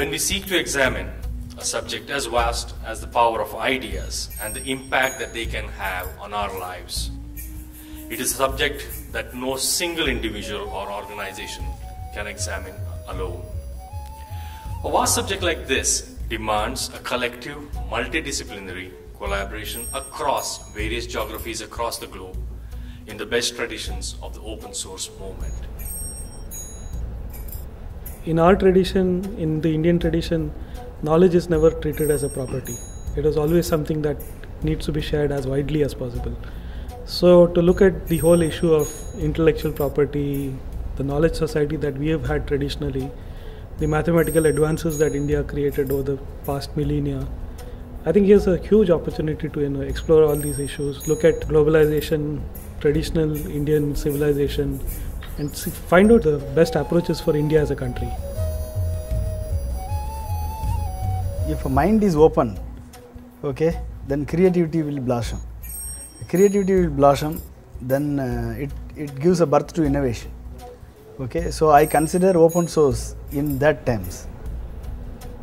When we seek to examine a subject as vast as the power of ideas and the impact that they can have on our lives, it is a subject that no single individual or organization can examine alone. A vast subject like this demands a collective, multidisciplinary collaboration across various geographies across the globe in the best traditions of the open source movement. In our tradition, in the Indian tradition, knowledge is never treated as a property. It is always something that needs to be shared as widely as possible. So to look at the whole issue of intellectual property, the knowledge society that we have had traditionally, the mathematical advances that India created over the past millennia, I think here's a huge opportunity to explore all these issues, look at globalization, traditional Indian civilization, and find out the best approaches for India as a country. If a mind is open, okay, then creativity will blossom. Creativity will blossom, then it gives a birth to innovation. Okay, so I consider open source in that terms.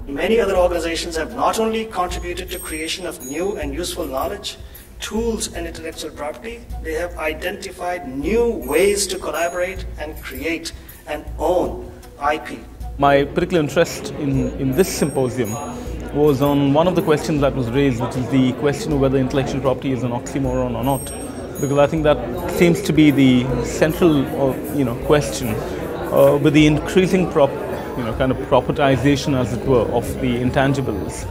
Many other organizations have not only contributed to creation of new and useful knowledge, tools and intellectual property, they have identified new ways to collaborate and create and own IP. My particular interest in this symposium was on one of the questions that was raised, which is the question of whether intellectual property is an oxymoron or not. Because I think that seems to be the central question with the increasing kind of propertization, as it were, of the intangibles.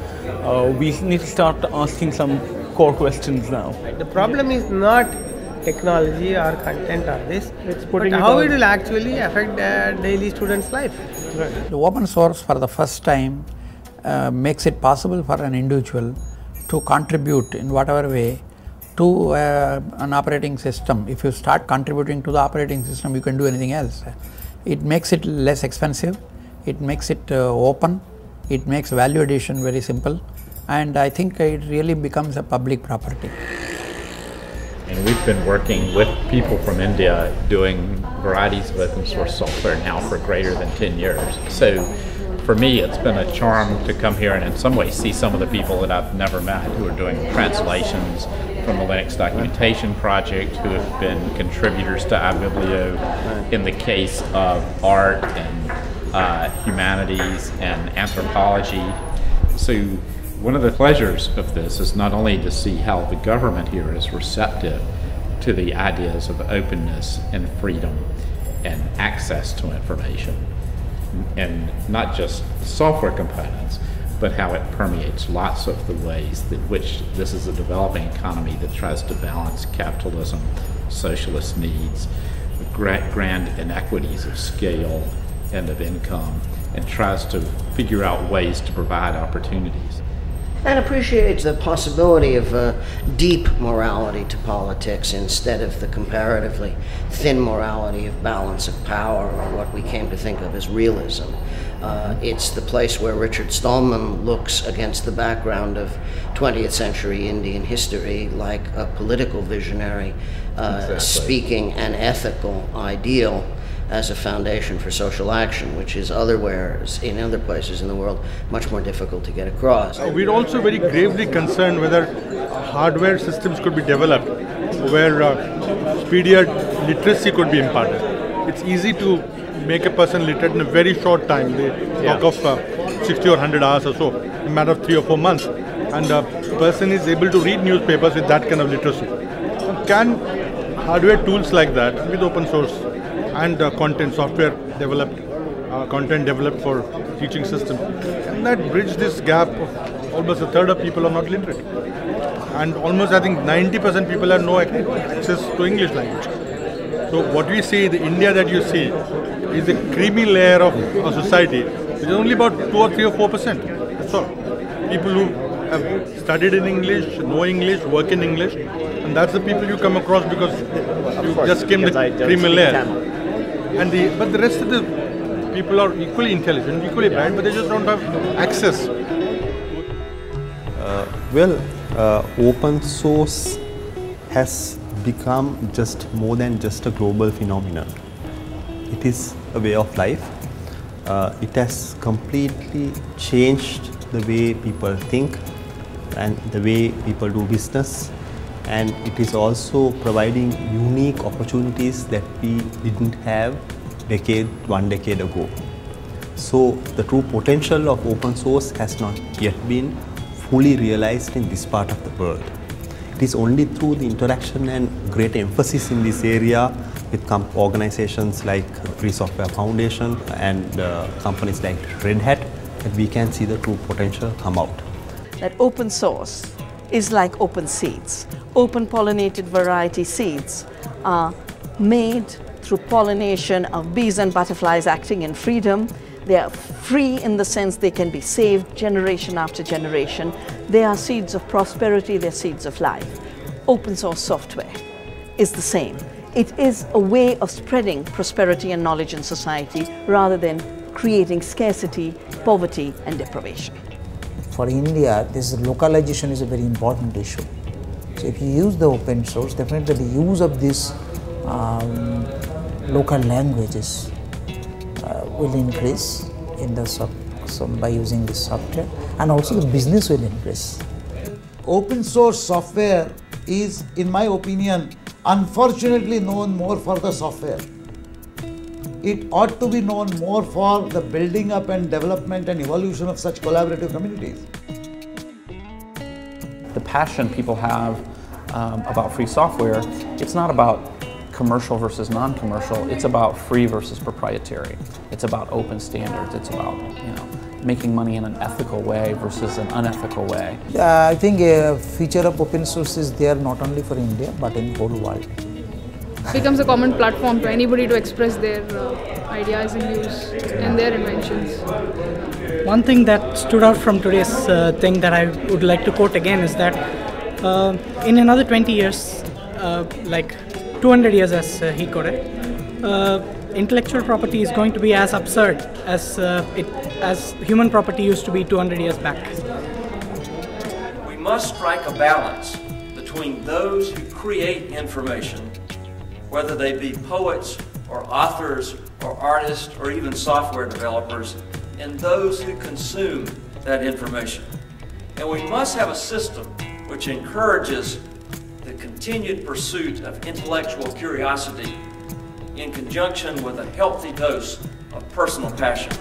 We need to start asking some core questions now. The problem is not technology or content or this, but how it will actually affect the daily student's life. Right. The open source for the first time makes it possible for an individual to contribute in whatever way to an operating system. If you start contributing to the operating system, you can do anything else. It makes it less expensive, it makes it open, it makes value addition very simple, and I think it really becomes a public property. And we've been working with people from India doing varieties of open source software now for greater than 10 years. So for me, it's been a charm to come here and in some ways see some of the people that I've never met who are doing translations from the Linux documentation project, who have been contributors to iBiblio in the case of art and humanities and anthropology. So one of the pleasures of this is not only to see how the government here is receptive to the ideas of openness and freedom and access to information, and not just software components, but how it permeates lots of the ways that which this is a developing economy that tries to balance capitalism, socialist needs, grand inequities of scale and of income, and tries to figure out ways to provide opportunities. And appreciates the possibility of deep morality to politics instead of the comparatively thin morality of balance of power, or what we came to think of as realism. It's the place where Richard Stallman looks against the background of 20th century Indian history like a political visionary speaking an ethical ideal as a foundation for social action, which is in other places in the world much more difficult to get across. We're also very gravely concerned whether hardware systems could be developed where speedier literacy could be imparted. It's easy to make a person literate in a very short time. They talk of 60 or 100 hours or so, in a matter of 3 or 4 months. And a person is able to read newspapers with that kind of literacy. Can hardware tools like that with open source and content software developed, content developed for teaching systems, can that bridge this gap of almost a third of people are not literate? And almost I think 90% people have no access to English language. So what we see, the India that you see, is the creamy layer of our society, which is only about 2 or 3 or 4%. That's all. People who have studied in English, know English, work in English, and that's the people you come across because you just skim the creamy layer. But the rest of the people are equally intelligent, equally bright, but they just don't have access. Open source has become just more than just a global phenomenon. It is a way of life. it has completely changed the way people think and the way people do business, and it is also providing unique opportunities that we didn't have one decade ago. So the true potential of open source has not yet been fully realized in this part of the world. It is only through the interaction and great emphasis in this area with organizations like Free Software Foundation and companies like Red Hat that we can see the true potential come out. That open source is like open seeds. Open pollinated variety seeds are made through pollination of bees and butterflies acting in freedom. They are free in the sense they can be saved generation after generation. They are seeds of prosperity, they're seeds of life. Open source software is the same. It is a way of spreading prosperity and knowledge in society rather than creating scarcity, poverty and deprivation. For India, this localization is a very important issue. So if you use the open source, definitely the use of these local languages will increase in the by using this software, and also the business will increase. Open source software is, in my opinion, unfortunately known more for the software. It ought to be known more for the building up and development and evolution of such collaborative communities. The passion people have about free software, it's not about commercial versus non-commercial, it's about free versus proprietary. It's about open standards, it's about making money in an ethical way versus an unethical way. I think a feature of open source is there not only for India but in the whole world. Becomes a common platform to anybody to express their ideas and views and their inventions. One thing that stood out from today's thing that I would like to quote again is that in another 20 years, like 200 years as he quoted, intellectual property is going to be as absurd as human property used to be 200 years back. We must strike a balance between those who create information, whether they be poets or authors or artists or even software developers, and those who consume that information. And we must have a system which encourages the continued pursuit of intellectual curiosity in conjunction with a healthy dose of personal passion.